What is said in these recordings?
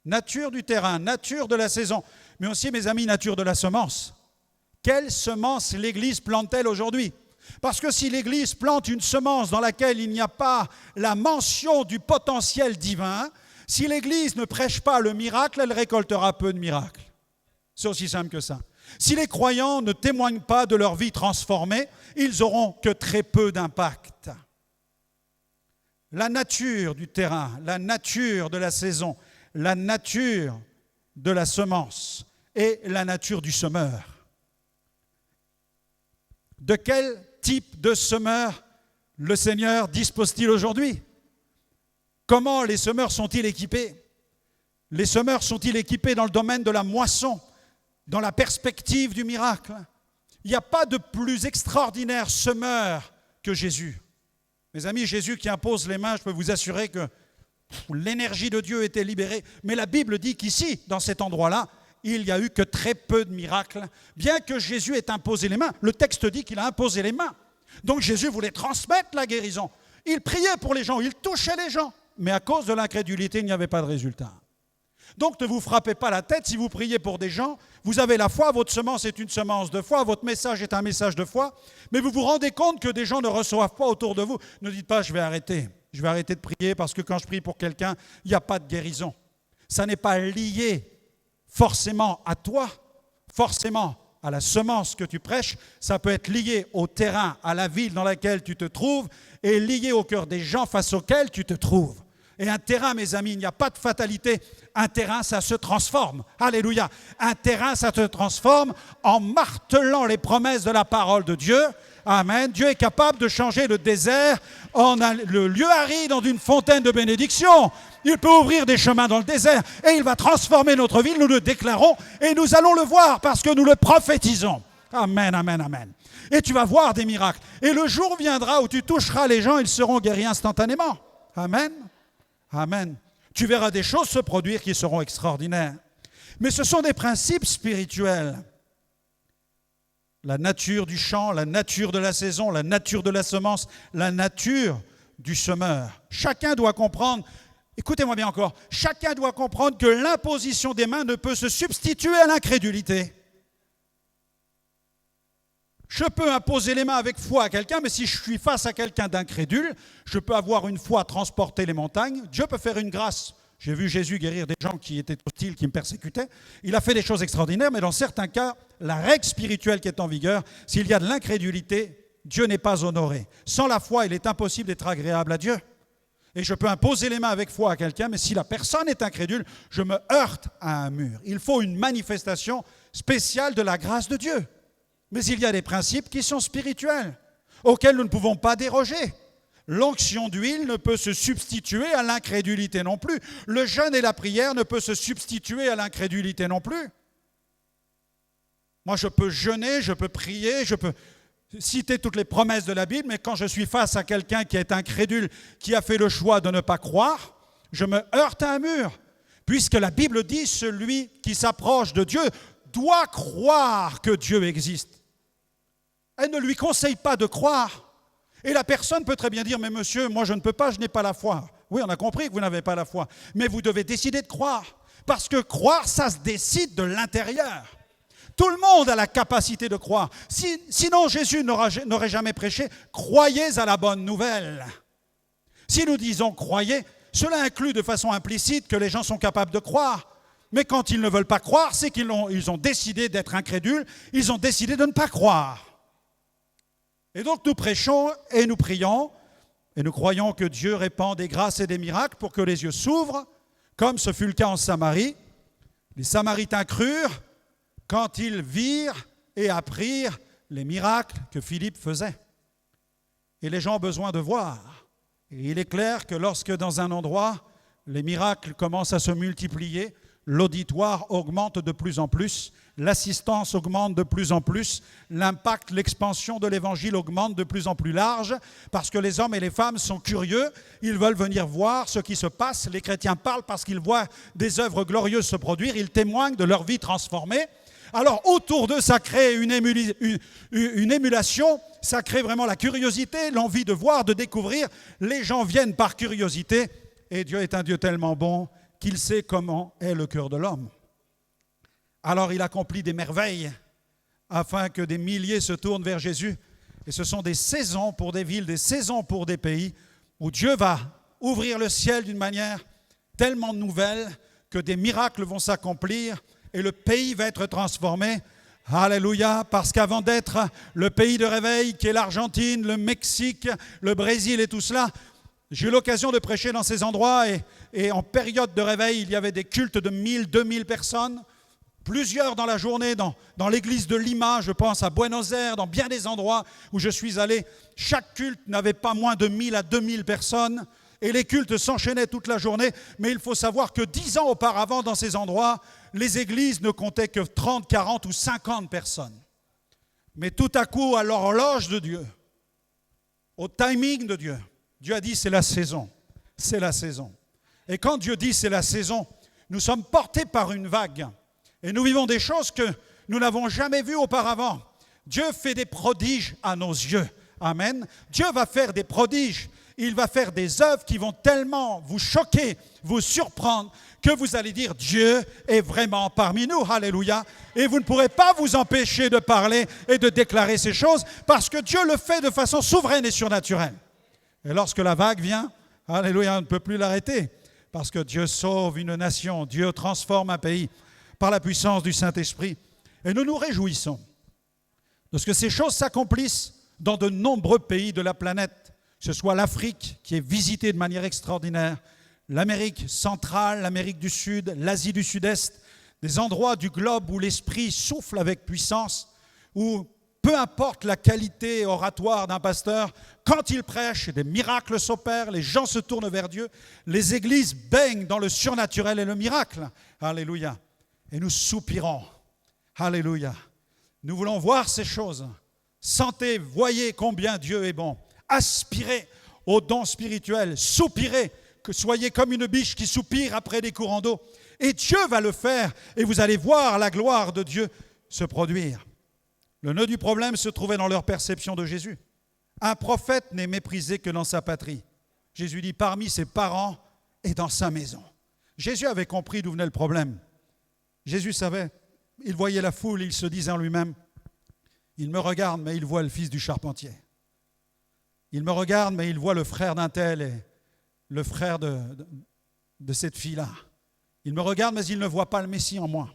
Nature du terrain, nature de la saison, mais aussi, mes amis, nature de la semence. Quelle semence l'Église plante-t-elle aujourd'hui? Parce que si l'Église plante une semence dans laquelle il n'y a pas la mention du potentiel divin, si l'Église ne prêche pas le miracle, elle récoltera peu de miracles. C'est aussi simple que ça. Si les croyants ne témoignent pas de leur vie transformée, ils n'auront que très peu d'impact. La nature du terrain, la nature de la saison, la nature de la semence et la nature du semeur. De quel type de semeur le Seigneur dispose-t-il aujourd'hui? Comment les semeurs sont-ils équipés? Les semeurs sont-ils équipés dans le domaine de la moisson, dans la perspective du miracle? Il n'y a pas de plus extraordinaire semeur que Jésus. Mes amis, Jésus qui impose les mains, je peux vous assurer que l'énergie de Dieu était libérée. Mais la Bible dit qu'ici, dans cet endroit-là, il n'y a eu que très peu de miracles. Bien que Jésus ait imposé les mains, le texte dit qu'il a imposé les mains. Donc Jésus voulait transmettre la guérison. Il priait pour les gens, il touchait les gens. Mais à cause de l'incrédulité, il n'y avait pas de résultat. Donc ne vous frappez pas la tête si vous priez pour des gens. Vous avez la foi, votre semence est une semence de foi, votre message est un message de foi. Mais vous vous rendez compte que des gens ne reçoivent pas autour de vous. Ne dites pas, je vais arrêter de prier parce que quand je prie pour quelqu'un, il n'y a pas de guérison. Ça n'est pas lié forcément à toi, forcément à la semence que tu prêches, ça peut être lié au terrain, à la ville dans laquelle tu te trouves et lié au cœur des gens face auxquels tu te trouves. Et un terrain, mes amis, il n'y a pas de fatalité. Un terrain, ça se transforme. Alléluia. Un terrain, ça se transforme en martelant les promesses de la parole de Dieu. Amen. Dieu est capable de changer le désert en le lieu aride en une fontaine de bénédiction. Il peut ouvrir des chemins dans le désert et il va transformer notre ville. Nous le déclarons et nous allons le voir parce que nous le prophétisons. Amen, amen, amen. Et tu vas voir des miracles. Et le jour viendra où tu toucheras les gens, ils seront guéris instantanément. Amen. Amen. Tu verras des choses se produire qui seront extraordinaires. Mais ce sont des principes spirituels. La nature du champ, la nature de la saison, la nature de la semence, la nature du semeur. Chacun doit comprendre, écoutez-moi bien encore, chacun doit comprendre que l'imposition des mains ne peut se substituer à l'incrédulité. Je peux imposer les mains avec foi à quelqu'un, mais si je suis face à quelqu'un d'incrédule, je peux avoir une foi transporter les montagnes. Dieu peut faire une grâce. J'ai vu Jésus guérir des gens qui étaient hostiles, qui me persécutaient. Il a fait des choses extraordinaires, mais dans certains cas, la règle spirituelle qui est en vigueur, s'il y a de l'incrédulité, Dieu n'est pas honoré. Sans la foi, il est impossible d'être agréable à Dieu. Et je peux imposer les mains avec foi à quelqu'un, mais si la personne est incrédule, je me heurte à un mur. Il faut une manifestation spéciale de la grâce de Dieu. Mais il y a des principes qui sont spirituels, auxquels nous ne pouvons pas déroger. L'onction d'huile ne peut se substituer à l'incrédulité non plus. Le jeûne et la prière ne peuvent se substituer à l'incrédulité non plus. Moi, je peux jeûner, je peux prier, je peux citer toutes les promesses de la Bible, mais quand je suis face à quelqu'un qui est incrédule, qui a fait le choix de ne pas croire, je me heurte à un mur. Puisque la Bible dit, celui qui s'approche de Dieu doit croire que Dieu existe. Elle ne lui conseille pas de croire. Et la personne peut très bien dire, mais monsieur, moi je ne peux pas, je n'ai pas la foi. Oui, on a compris que vous n'avez pas la foi. Mais vous devez décider de croire. Parce que croire, ça se décide de l'intérieur. Tout le monde a la capacité de croire. Sinon, Jésus n'aurait jamais prêché « Croyez à la bonne nouvelle ». Si nous disons « Croyez », cela inclut de façon implicite que les gens sont capables de croire. Mais quand ils ne veulent pas croire, c'est qu'ils ont décidé d'être incrédules, ils ont décidé de ne pas croire. Et donc nous prêchons et nous prions, et nous croyons que Dieu répand des grâces et des miracles pour que les yeux s'ouvrent, comme ce fut le cas en Samarie. Les Samaritains crurent quand ils virent et apprirent les miracles que Philippe faisait. Et les gens ont besoin de voir. Et il est clair que lorsque dans un endroit, les miracles commencent à se multiplier, l'auditoire augmente de plus en plus, l'assistance augmente de plus en plus, l'impact, l'expansion de l'évangile augmente de plus en plus large, parce que les hommes et les femmes sont curieux, ils veulent venir voir ce qui se passe. Les chrétiens parlent parce qu'ils voient des œuvres glorieuses se produire, ils témoignent de leur vie transformée. Alors autour d'eux, ça crée une émulation, ça crée vraiment la curiosité, l'envie de voir, de découvrir. Les gens viennent par curiosité, et Dieu est un Dieu tellement bon qu'il sait comment est le cœur de l'homme. Alors il accomplit des merveilles afin que des milliers se tournent vers Jésus. Et ce sont des saisons pour des villes, des saisons pour des pays où Dieu va ouvrir le ciel d'une manière tellement nouvelle que des miracles vont s'accomplir et le pays va être transformé. Alléluia, parce qu'avant d'être le pays de réveil qui est l'Argentine, le Mexique, le Brésil et tout cela, j'ai eu l'occasion de prêcher dans ces endroits et en période de réveil, il y avait des cultes de 1000, 2000 personnes, plusieurs dans la journée, dans l'église de Lima, je pense à Buenos Aires, dans bien des endroits où je suis allé. Chaque culte n'avait pas moins de 1000 à 2000 personnes et les cultes s'enchaînaient toute la journée. Mais il faut savoir que 10 ans auparavant, dans ces endroits, les églises ne comptaient que 30, 40 ou 50 personnes. Mais tout à coup, à l'horloge de Dieu, au timing de Dieu, Dieu a dit c'est la saison, c'est la saison. Et quand Dieu dit c'est la saison, nous sommes portés par une vague. Et nous vivons des choses que nous n'avons jamais vues auparavant. Dieu fait des prodiges à nos yeux. Amen. Dieu va faire des prodiges. Il va faire des œuvres qui vont tellement vous choquer, vous surprendre, que vous allez dire Dieu est vraiment parmi nous. Alléluia. Et vous ne pourrez pas vous empêcher de parler et de déclarer ces choses parce que Dieu le fait de façon souveraine et surnaturelle. Et lorsque la vague vient, alléluia, on ne peut plus l'arrêter parce que Dieu sauve une nation, Dieu transforme un pays par la puissance du Saint-Esprit. Et nous nous réjouissons de ce que ces choses s'accomplissent dans de nombreux pays de la planète, que ce soit l'Afrique qui est visitée de manière extraordinaire, l'Amérique centrale, l'Amérique du Sud, l'Asie du Sud-Est, des endroits du globe où l'Esprit souffle avec puissance, où peu importe la qualité oratoire d'un pasteur, quand il prêche, des miracles s'opèrent, les gens se tournent vers Dieu, les églises baignent dans le surnaturel et le miracle. Alléluia. Et nous soupirons. Alléluia. Nous voulons voir ces choses. Sentez, voyez combien Dieu est bon. Aspirez aux dons spirituels. Soupirez, que soyez comme une biche qui soupire après des courants d'eau. Et Dieu va le faire. Et vous allez voir la gloire de Dieu se produire. Le nœud du problème se trouvait dans leur perception de Jésus. Un prophète n'est méprisé que dans sa patrie. Jésus dit parmi ses parents et dans sa maison. Jésus avait compris d'où venait le problème. Jésus savait, il voyait la foule, il se disait en lui-même, il me regarde, mais il voit le fils du charpentier. Il me regarde, mais il voit le frère d'un tel et le frère de cette fille-là. Il me regarde, mais il ne voit pas le Messie en moi.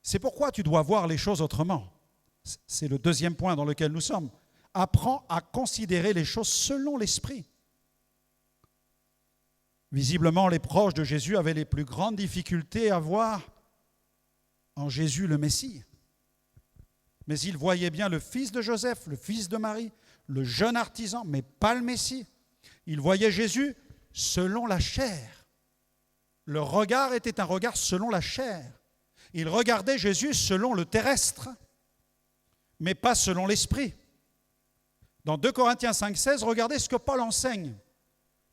C'est pourquoi tu dois voir les choses autrement. C'est le deuxième point dans lequel nous sommes. Apprends à considérer les choses selon l'esprit. Visiblement, les proches de Jésus avaient les plus grandes difficultés à voir en Jésus le Messie. Mais ils voyaient bien le fils de Joseph, le fils de Marie, le jeune artisan, mais pas le Messie. Ils voyaient Jésus selon la chair. Leur regard était un regard selon la chair. Ils regardaient Jésus selon le terrestre, mais pas selon l'esprit. Dans 2 Corinthiens 5, 16, regardez ce que Paul enseigne.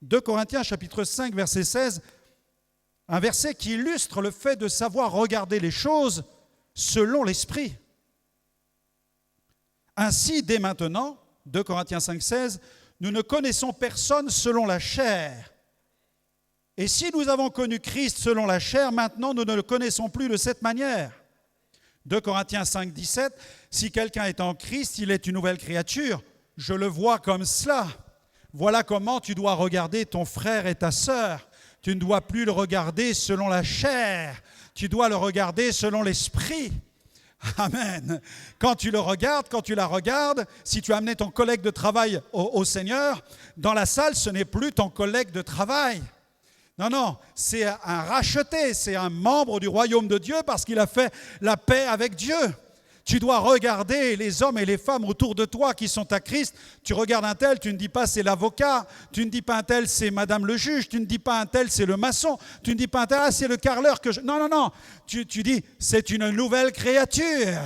2 Corinthiens chapitre 5, verset 16, un verset qui illustre le fait de savoir regarder les choses selon l'esprit. Ainsi, dès maintenant, 2 Corinthiens 5, 16, nous ne connaissons personne selon la chair. Et si nous avons connu Christ selon la chair, maintenant nous ne le connaissons plus de cette manière. 2 Corinthiens 5, 17, si quelqu'un est en Christ, il est une nouvelle créature. Je le vois comme cela. Voilà comment tu dois regarder ton frère et ta sœur. Tu ne dois plus le regarder selon la chair. Tu dois le regarder selon l'esprit. Amen. Quand tu le regardes, quand tu la regardes, si tu as amené ton collègue de travail au Seigneur, dans la salle, ce n'est plus ton collègue de travail. Non, c'est un racheté, c'est un membre du royaume de Dieu parce qu'il a fait la paix avec Dieu. Tu dois regarder les hommes et les femmes autour de toi qui sont à Christ. Tu regardes un tel, tu ne dis pas c'est l'avocat, tu ne dis pas un tel c'est madame le juge, tu ne dis pas un tel c'est le maçon, tu ne dis pas un tel c'est le carreleur que je... Non. Tu dis c'est une nouvelle créature,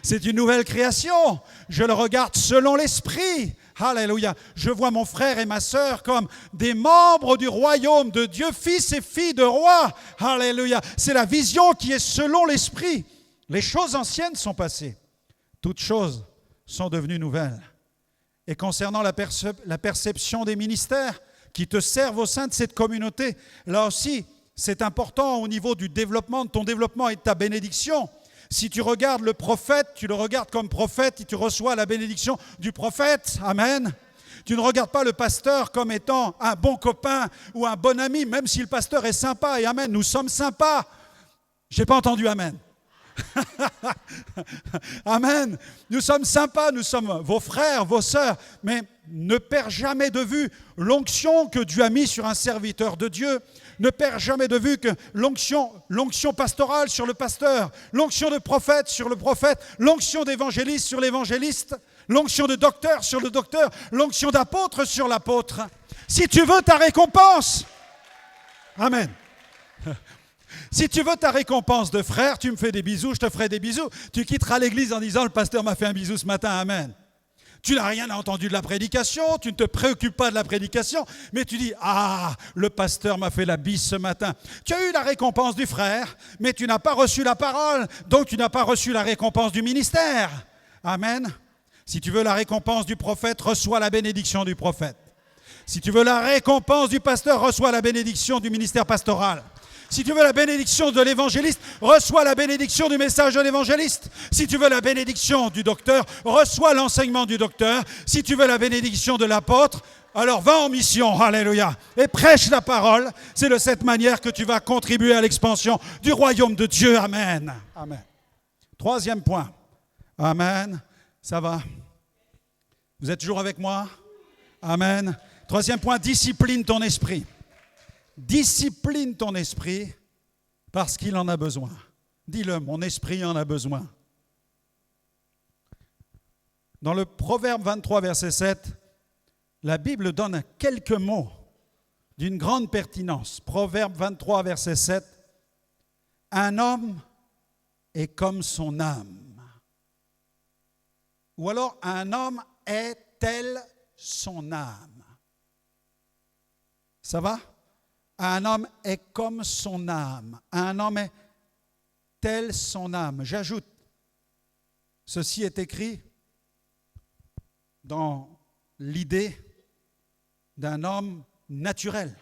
c'est une nouvelle création. Je le regarde selon l'esprit. Alléluia. Je vois mon frère et ma sœur comme des membres du royaume de Dieu, fils et filles de roi. Alléluia. C'est la vision qui est selon l'esprit. Les choses anciennes sont passées. Toutes choses sont devenues nouvelles. Et concernant la perception des ministères qui te servent au sein de cette communauté, là aussi, C'est important au niveau du développement, de ton développement et de ta bénédiction. Si tu regardes le prophète, tu le regardes comme prophète et tu reçois la bénédiction du prophète. Amen. Tu ne regardes pas le pasteur comme étant un bon copain ou un bon ami, même si le pasteur est sympa. Et amen, nous sommes sympas. Je n'ai pas entendu amen. Amen. Nous sommes sympas, nous sommes vos frères, vos sœurs, mais ne perds jamais de vue l'onction que Dieu a mis sur un serviteur de Dieu. Ne perds jamais de vue que l'onction pastorale sur le pasteur, l'onction de prophète sur le prophète, l'onction d'évangéliste sur l'évangéliste, l'onction de docteur sur le docteur, l'onction d'apôtre sur l'apôtre. Si tu veux ta récompense, amen. Si tu veux ta récompense de frère, tu me fais des bisous, je te ferai des bisous. Tu quitteras l'église en disant « Le pasteur m'a fait un bisou ce matin, amen ». Tu n'as rien entendu de la prédication, tu ne te préoccupes pas de la prédication, mais tu dis « Ah, le pasteur m'a fait la bise ce matin ». Tu as eu la récompense du frère, mais tu n'as pas reçu la parole, donc tu n'as pas reçu la récompense du ministère. Amen. Si tu veux la récompense du prophète, reçois la bénédiction du prophète. Si tu veux la récompense du pasteur, reçois la bénédiction du ministère pastoral. Si tu veux la bénédiction de l'évangéliste, reçois la bénédiction du message de l'évangéliste. Si tu veux la bénédiction du docteur, reçois l'enseignement du docteur. Si tu veux la bénédiction de l'apôtre, alors va en mission, alléluia, et prêche la parole. C'est de cette manière que tu vas contribuer à l'expansion du royaume de Dieu. Amen. Amen. Troisième point. Amen. Ça va? Vous êtes toujours avec moi? Amen. Troisième point, discipline ton esprit. Discipline ton esprit parce qu'il en a besoin. Dis-le, mon esprit en a besoin. Dans le Proverbe 23, verset 7, la Bible donne quelques mots d'une grande pertinence. Proverbe 23, verset 7, un homme est comme son âme. Ou alors, un homme est tel son âme. Ça va? Un homme est comme son âme. Un homme est tel son âme. J'ajoute, ceci est écrit dans l'idée d'un homme naturel,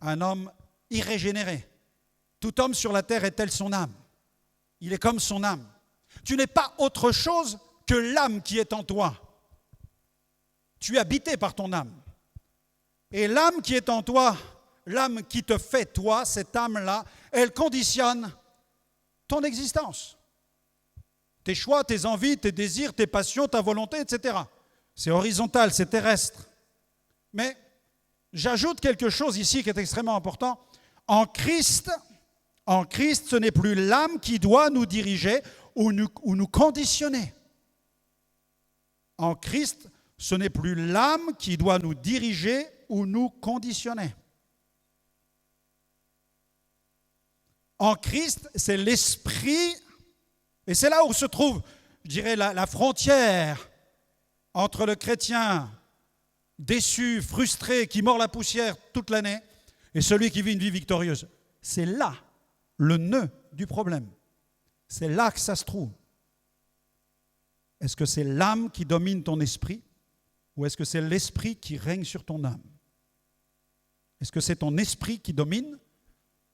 un homme irrégénéré. Tout homme sur la terre est tel son âme. Il est comme son âme. Tu n'es pas autre chose que l'âme qui est en toi. Tu es habité par ton âme. Et l'âme qui est en toi, l'âme qui te fait toi, cette âme-là, elle conditionne ton existence. Tes choix, tes envies, tes désirs, tes passions, ta volonté, etc. C'est horizontal, c'est terrestre. Mais j'ajoute quelque chose ici qui est extrêmement important. En Christ, ce n'est plus l'âme qui doit nous diriger ou nous conditionner. En Christ, ce n'est plus l'âme qui doit nous diriger ou nous conditionner. En Christ, c'est l'esprit, et c'est là où se trouve, je dirais, la frontière entre le chrétien déçu, frustré, qui mord la poussière toute l'année, et celui qui vit une vie victorieuse. C'est là le nœud du problème. C'est là que ça se trouve. Est-ce que c'est l'âme qui domine ton esprit, ou est-ce que c'est l'esprit qui règne sur ton âme? Est-ce que c'est ton esprit qui domine,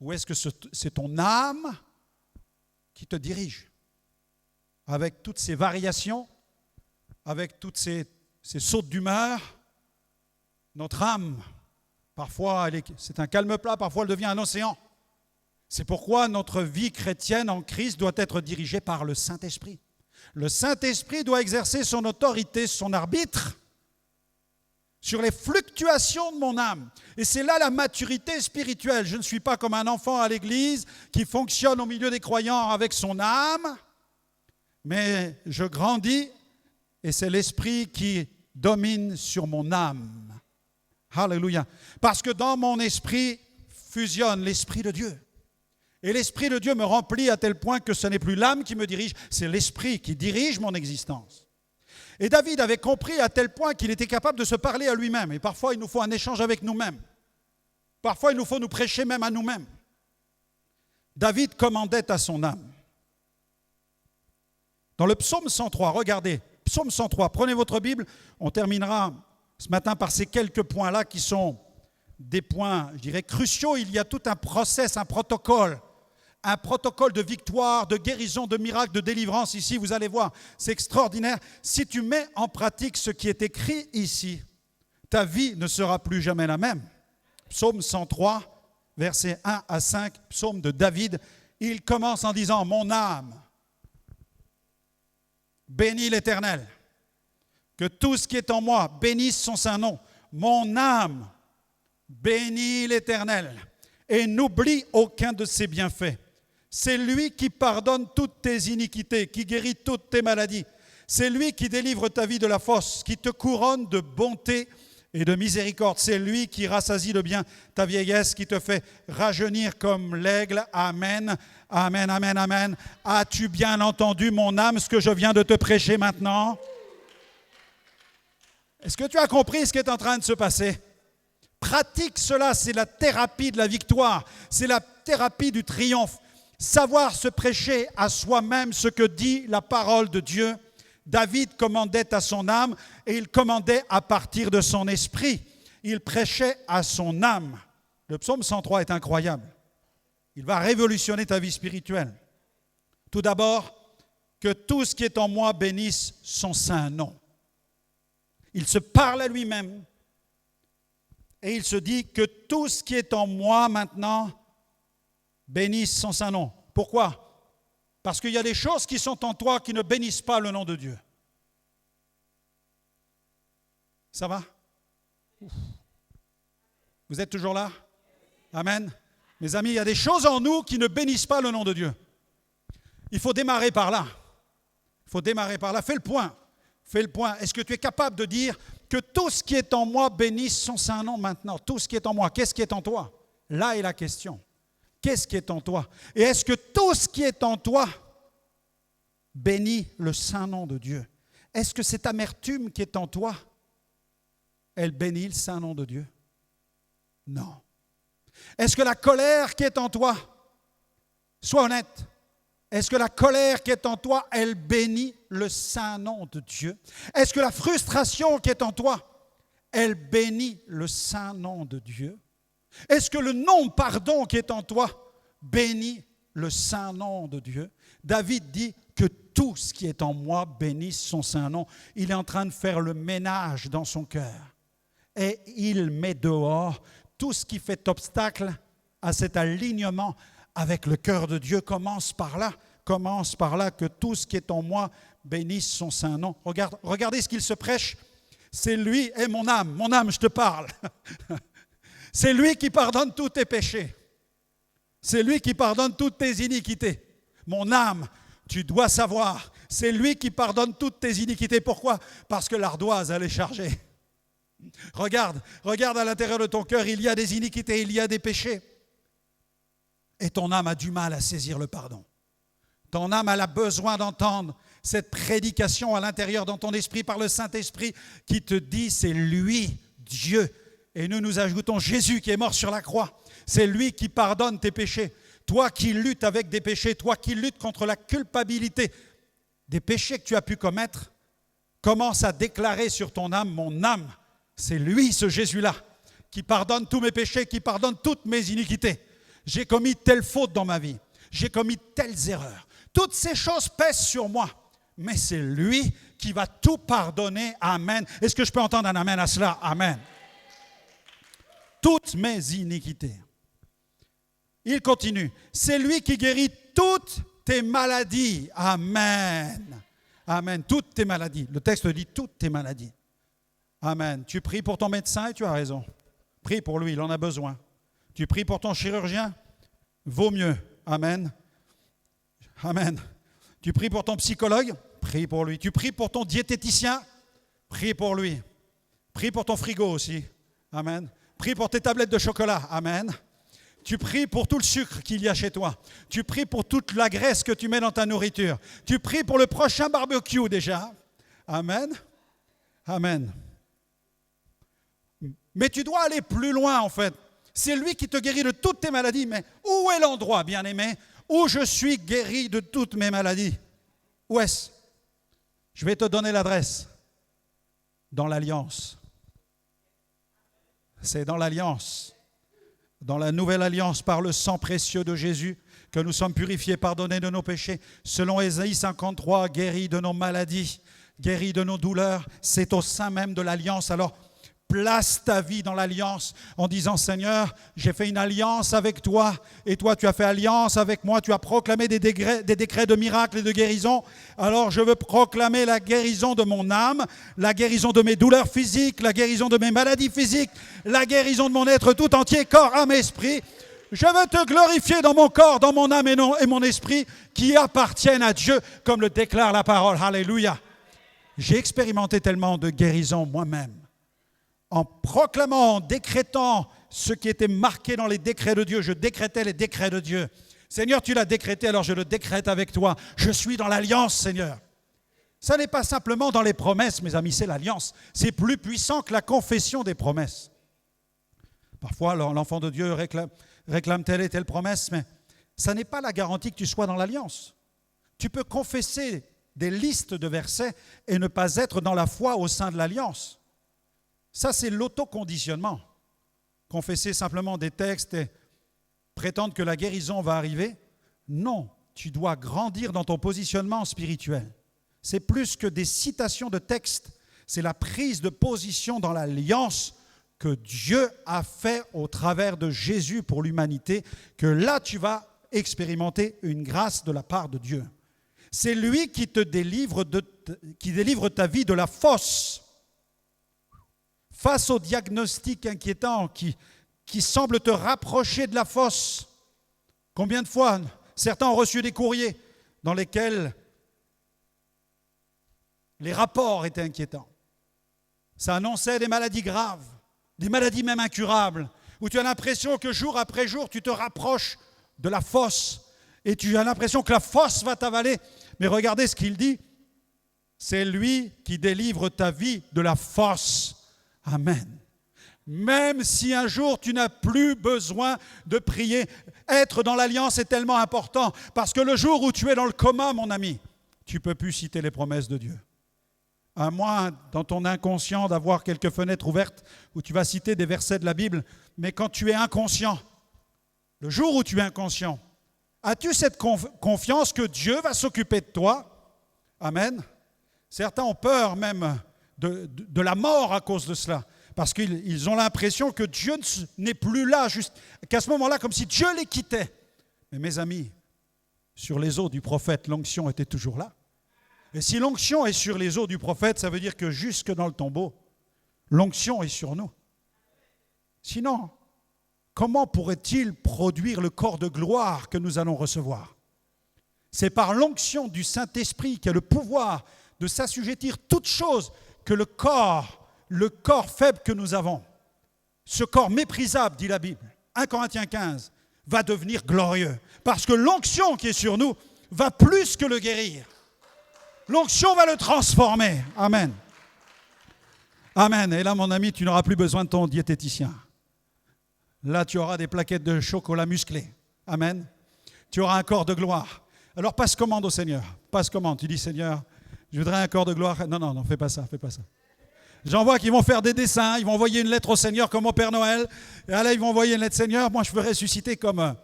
ou est-ce que c'est ton âme qui te dirige? Avec toutes ces variations, avec toutes ces sautes d'humeur, notre âme, parfois, c'est un calme plat, parfois elle devient un océan. C'est pourquoi notre vie chrétienne en Christ doit être dirigée par le Saint-Esprit. Le Saint-Esprit doit exercer son autorité, son arbitre sur les fluctuations de mon âme. Et c'est là la maturité spirituelle. Je ne suis pas comme un enfant à l'église qui fonctionne au milieu des croyants avec son âme, mais je grandis et c'est l'Esprit qui domine sur mon âme. Alléluia. Parce que dans mon esprit fusionne l'Esprit de Dieu. Et l'Esprit de Dieu me remplit à tel point que ce n'est plus l'âme qui me dirige, c'est l'Esprit qui dirige mon existence. Et David avait compris à tel point qu'il était capable de se parler à lui-même. Et parfois, il nous faut un échange avec nous-mêmes. Parfois, il nous faut nous prêcher même à nous-mêmes. David commandait à son âme. Dans le psaume 103, regardez, psaume 103, prenez votre Bible, on terminera ce matin par ces quelques points-là qui sont des points, je dirais, cruciaux. Il y a tout un process, un protocole de victoire, de guérison, de miracle, de délivrance. Ici, vous allez voir, c'est extraordinaire. Si tu mets en pratique ce qui est écrit ici, ta vie ne sera plus jamais la même. Psaume 103, versets 1 à 5, psaume de David. Il commence en disant « Mon âme, bénis l'Éternel. Que tout ce qui est en moi bénisse son saint nom. Mon âme, bénis l'Éternel et n'oublie aucun de ses bienfaits. C'est lui qui pardonne toutes tes iniquités, qui guérit toutes tes maladies. C'est lui qui délivre ta vie de la fosse, qui te couronne de bonté et de miséricorde. C'est lui qui rassasie de bien ta vieillesse, qui te fait rajeunir comme l'aigle. Amen, amen, amen, amen. As-tu bien entendu, mon âme, ce que je viens de te prêcher maintenant? Est-ce que tu as compris ce qui est en train de se passer? Pratique cela, c'est la thérapie de la victoire, c'est la thérapie du triomphe. Savoir se prêcher à soi-même ce que dit la parole de Dieu. David commandait à son âme et il commandait à partir de son esprit. Il prêchait à son âme. Le psaume 103 est incroyable. Il va révolutionner ta vie spirituelle. Tout d'abord, que tout ce qui est en moi bénisse son saint nom. Il se parle à lui-même et il se dit que tout ce qui est en moi maintenant bénisse son saint nom. Pourquoi? Parce qu'il y a des choses qui sont en toi qui ne bénissent pas le nom de Dieu. Ça va? Vous êtes toujours là? Amen. Mes amis, il y a des choses en nous qui ne bénissent pas le nom de Dieu. Il faut démarrer par là. Il faut démarrer par là. Fais le point. Fais le point. Est-ce que tu es capable de dire que tout ce qui est en moi bénisse son saint nom maintenant? Tout ce qui est en moi. Qu'est-ce qui est en toi? Là est la question. Qu'est-ce qui est en toi? Et est-ce que tout ce qui est en toi bénit le saint nom de Dieu? Est-ce que cette amertume qui est en toi, elle bénit le saint nom de Dieu? Non. Est-ce que la colère qui est en toi, sois honnête, est-ce que la colère qui est en toi, elle bénit le saint nom de Dieu? Est-ce que la frustration qui est en toi, elle bénit le saint nom de Dieu? Est-ce que le non-pardon qui est en toi bénit le saint nom de Dieu? David dit que tout ce qui est en moi bénisse son saint nom. Il est en train de faire le ménage dans son cœur. Et il met dehors tout ce qui fait obstacle à cet alignement avec le cœur de Dieu. Commence par là, que tout ce qui est en moi bénisse son saint nom. Regardez ce qu'il se prêche. C'est lui et mon âme, je te parle. C'est lui qui pardonne tous tes péchés. C'est lui qui pardonne toutes tes iniquités. Mon âme, tu dois savoir, c'est lui qui pardonne toutes tes iniquités. Pourquoi? Parce que l'ardoise, elle est chargée. Regarde à l'intérieur de ton cœur, il y a des iniquités, il y a des péchés. Et ton âme a du mal à saisir le pardon. Ton âme, elle a besoin d'entendre cette prédication à l'intérieur dans ton esprit par le Saint-Esprit qui te dit, c'est lui, Dieu. Et nous ajoutons Jésus qui est mort sur la croix. C'est lui qui pardonne tes péchés. Toi qui luttes avec des péchés, toi qui luttes contre la culpabilité des péchés que tu as pu commettre, commence à déclarer sur ton âme, mon âme, c'est lui ce Jésus-là qui pardonne tous mes péchés, qui pardonne toutes mes iniquités. J'ai commis telle faute dans ma vie, j'ai commis telles erreurs. Toutes ces choses pèsent sur moi, mais c'est lui qui va tout pardonner. Amen. Est-ce que je peux entendre un amen à cela? Amen. Toutes mes iniquités. Il continue. C'est lui qui guérit toutes tes maladies. Amen. Amen. Toutes tes maladies. Le texte dit toutes tes maladies. Amen. Tu pries pour ton médecin et tu as raison. Prie pour lui, il en a besoin. Tu pries pour ton chirurgien, vaut mieux. Amen. Amen. Tu pries pour ton psychologue, prie pour lui. Tu pries pour ton diététicien, prie pour lui. Prie pour ton frigo aussi. Amen. Prie pour tes tablettes de chocolat. Amen. Tu pries pour tout le sucre qu'il y a chez toi. Tu pries pour toute la graisse que tu mets dans ta nourriture. Tu pries pour le prochain barbecue déjà. Amen. Amen. Mais tu dois aller plus loin en fait. C'est lui qui te guérit de toutes tes maladies. Mais où est l'endroit, bien-aimé, où je suis guéri de toutes mes maladies? Où est-ce? Je vais te donner l'adresse. Dans l'Alliance. C'est dans l'alliance, dans la nouvelle alliance par le sang précieux de Jésus que nous sommes purifiés, pardonnés de nos péchés. Selon Ésaïe 53, guéris de nos maladies, guéris de nos douleurs. C'est au sein même de l'alliance. Alors, place ta vie dans l'alliance en disant, Seigneur, j'ai fait une alliance avec toi et toi tu as fait alliance avec moi, tu as proclamé des décrets de miracles et de guérison. Alors je veux proclamer la guérison de mon âme, la guérison de mes douleurs physiques, la guérison de mes maladies physiques, la guérison de mon être tout entier, corps, âme, esprit. Je veux te glorifier dans mon corps, dans mon âme et mon esprit qui appartiennent à Dieu, comme le déclare la parole. Alléluia. J'ai expérimenté tellement de guérison moi-même, en proclamant, en décrétant ce qui était marqué dans les décrets de Dieu. Je décrétais les décrets de Dieu. Seigneur, tu l'as décrété, alors je le décrète avec toi. Je suis dans l'alliance, Seigneur. Ça n'est pas simplement dans les promesses, mes amis, c'est l'alliance. C'est plus puissant que la confession des promesses. Parfois, l'enfant de Dieu réclame telle et telle promesse, mais ça n'est pas la garantie que tu sois dans l'alliance. Tu peux confesser des listes de versets et ne pas être dans la foi au sein de l'alliance. Ça, c'est l'autoconditionnement. Confesser simplement des textes et prétendre que la guérison va arriver, non, tu dois grandir dans ton positionnement spirituel. C'est plus que des citations de textes, c'est la prise de position dans l'alliance que Dieu a fait au travers de Jésus pour l'humanité, que là, tu vas expérimenter une grâce de la part de Dieu. C'est lui qui te délivre ta vie de la fosse. Face au diagnostic inquiétant qui semble te rapprocher de la fosse. Combien de fois certains ont reçu des courriers dans lesquels les rapports étaient inquiétants. Ça annonçait des maladies graves, des maladies même incurables, où tu as l'impression que jour après jour, tu te rapproches de la fosse et tu as l'impression que la fosse va t'avaler. Mais regardez ce qu'il dit, c'est lui qui délivre ta vie de la fosse. Amen. Même si un jour tu n'as plus besoin de prier, être dans l'alliance est tellement important parce que le jour où tu es dans le coma, mon ami, tu ne peux plus citer les promesses de Dieu. À moins, dans ton inconscient, d'avoir quelques fenêtres ouvertes où tu vas citer des versets de la Bible, mais quand tu es inconscient, le jour où tu es inconscient, as-tu cette confiance que Dieu va s'occuper de toi? Amen. Certains ont peur même de la mort à cause de cela, parce qu'ils ont l'impression que Dieu n'est plus là, qu'à ce moment-là, comme si Dieu les quittait. Mais mes amis, sur les os du prophète, l'onction était toujours là. Et si l'onction est sur les os du prophète, ça veut dire que jusque dans le tombeau, l'onction est sur nous. Sinon, comment pourrait-il produire le corps de gloire que nous allons recevoir? C'est par l'onction du Saint-Esprit qui a le pouvoir de s'assujettir toutes choses que le corps faible que nous avons, ce corps méprisable, dit la Bible, 1 Corinthiens 15, va devenir glorieux. Parce que l'onction qui est sur nous va plus que le guérir. L'onction va le transformer. Amen. Amen. Et là, mon ami, tu n'auras plus besoin de ton diététicien. Là, tu auras des plaquettes de chocolat musclé. Amen. Tu auras un corps de gloire. Alors, passe commande au Seigneur. Passe commande. Tu dis, Seigneur, je voudrais un corps de gloire. Non, fais pas ça. J'en vois qui vont faire des dessins, ils vont envoyer une lettre au Seigneur comme au Père Noël. Et là, ils vont envoyer une lettre, Seigneur, moi je veux ressusciter comme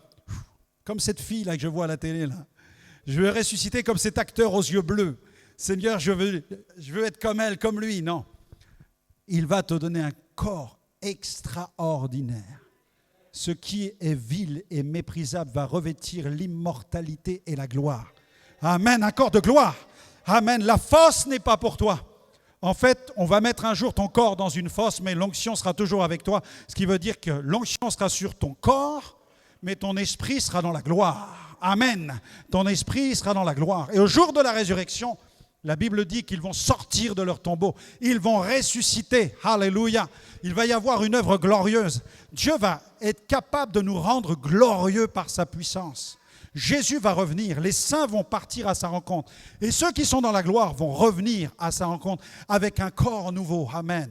cette fille là que je vois à la télé. Là. Je veux ressusciter comme cet acteur aux yeux bleus. Seigneur, je veux être comme elle, comme lui. Non. Il va te donner un corps extraordinaire. Ce qui est vil et méprisable va revêtir l'immortalité et la gloire. Amen, un corps de gloire. Amen, la fosse n'est pas pour toi. En fait, on va mettre un jour ton corps dans une fosse, mais l'onction sera toujours avec toi. Ce qui veut dire que l'onction sera sur ton corps, mais ton esprit sera dans la gloire. Amen. Ton esprit sera dans la gloire. Et au jour de la résurrection, la Bible dit qu'ils vont sortir de leur tombeau. Ils vont ressusciter. Alléluia. Il va y avoir une œuvre glorieuse. Dieu va être capable de nous rendre glorieux par sa puissance. Jésus va revenir, les saints vont partir à sa rencontre. Et ceux qui sont dans la gloire vont revenir à sa rencontre avec un corps nouveau. Amen.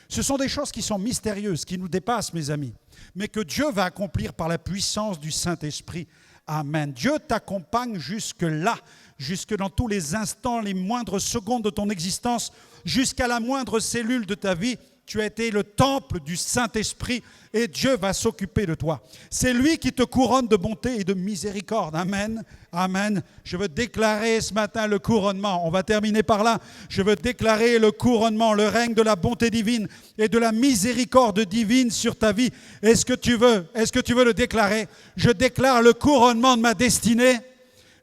Ce sont des choses qui sont mystérieuses, qui nous dépassent, mes amis, mais que Dieu va accomplir par la puissance du Saint-Esprit. Amen. Dieu t'accompagne jusque-là, jusque dans tous les instants, les moindres secondes de ton existence, jusqu'à la moindre cellule de ta vie. Tu as été le temple du Saint-Esprit et Dieu va s'occuper de toi. C'est lui qui te couronne de bonté et de miséricorde. Amen. Amen. Je veux déclarer ce matin le couronnement. On va terminer par là. Je veux déclarer le couronnement, le règne de la bonté divine et de la miséricorde divine sur ta vie. Est-ce que tu veux le déclarer? Je déclare le couronnement de ma destinée.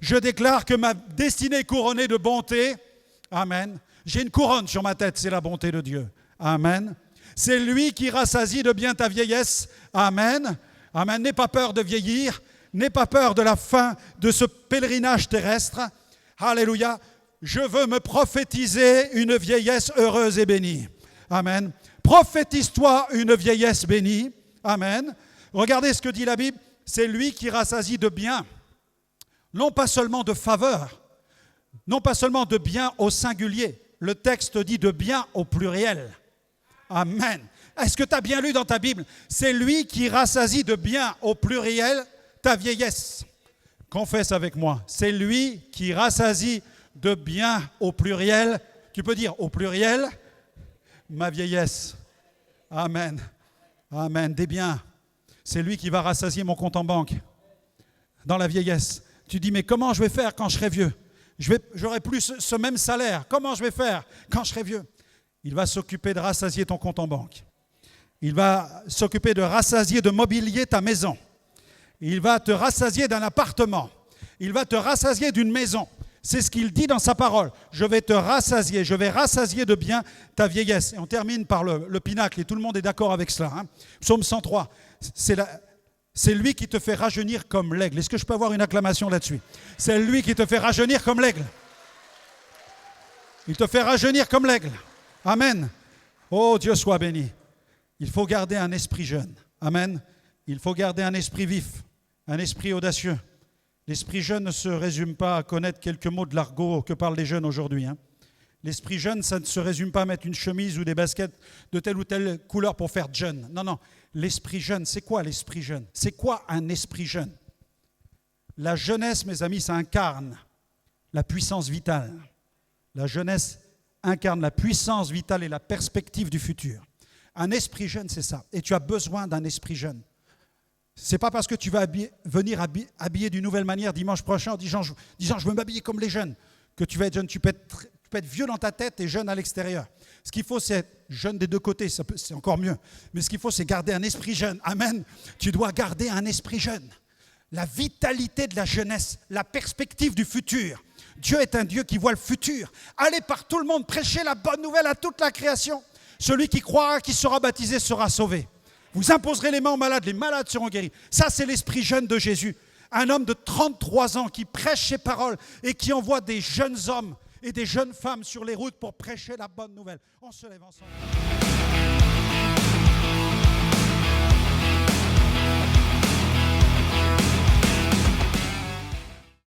Je déclare que ma destinée est couronnée de bonté. Amen. J'ai une couronne sur ma tête, c'est la bonté de Dieu. Amen. C'est lui qui rassasie de bien ta vieillesse. Amen. Amen. N'aie pas peur de vieillir. N'aie pas peur de la fin de ce pèlerinage terrestre. Alléluia. Je veux me prophétiser une vieillesse heureuse et bénie. Amen. Prophétise-toi une vieillesse bénie. Amen. Regardez ce que dit la Bible. C'est lui qui rassasie de bien. Non pas seulement de faveur. Non pas seulement de bien au singulier. Le texte dit de bien au pluriel. Amen. Est-ce que tu as bien lu dans ta Bible? C'est lui qui rassasie de bien au pluriel ta vieillesse. Confesse avec moi. C'est lui qui rassasie de bien au pluriel. Tu peux dire au pluriel ma vieillesse. Amen. Amen. Des biens. C'est lui qui va rassasier mon compte en banque dans la vieillesse. Tu dis, mais comment je vais faire quand je serai vieux? J'aurai plus ce même salaire. Comment je vais faire quand je serai vieux? Il va s'occuper de rassasier ton compte en banque. Il va s'occuper de rassasier de mobilier ta maison. Il va te rassasier d'un appartement. Il va te rassasier d'une maison. C'est ce qu'il dit dans sa parole. Je vais te rassasier, je vais rassasier de bien ta vieillesse. Et on termine par le pinacle, et tout le monde est d'accord avec cela. Hein. Psaume 103, c'est lui qui te fait rajeunir comme l'aigle. Est-ce que je peux avoir une acclamation là-dessus? C'est lui qui te fait rajeunir comme l'aigle. Il te fait rajeunir comme l'aigle. Amen. Oh, Dieu soit béni. Il faut garder un esprit jeune. Amen. Il faut garder un esprit vif, un esprit audacieux. L'esprit jeune ne se résume pas à connaître quelques mots de l'argot que parlent les jeunes aujourd'hui. Hein. L'esprit jeune, ça ne se résume pas à mettre une chemise ou des baskets de telle ou telle couleur pour faire jeune. Non, non. L'esprit jeune, c'est quoi l'esprit jeune? C'est quoi un esprit jeune? La jeunesse, mes amis, ça incarne la puissance vitale. La jeunesse incarne la puissance vitale et la perspective du futur. Un esprit jeune, c'est ça. Et tu as besoin d'un esprit jeune. Ce n'est pas parce que tu vas venir habiller d'une nouvelle manière dimanche prochain en disant je veux m'habiller comme les jeunes que tu vas être jeune. Tu peux être vieux dans ta tête et jeune à l'extérieur. Ce qu'il faut, c'est être jeune des deux côtés, c'est encore mieux. Mais ce qu'il faut, c'est garder un esprit jeune. Amen. Tu dois garder un esprit jeune. La vitalité de la jeunesse, la perspective du futur. Dieu est un Dieu qui voit le futur. Allez par tout le monde, prêchez la bonne nouvelle à toute la création. Celui qui croira, qui sera baptisé, sera sauvé. Vous imposerez les mains aux malades, les malades seront guéris. Ça, c'est l'esprit jeune de Jésus. Un homme de 33 ans qui prêche ses paroles et qui envoie des jeunes hommes et des jeunes femmes sur les routes pour prêcher la bonne nouvelle. On se lève ensemble.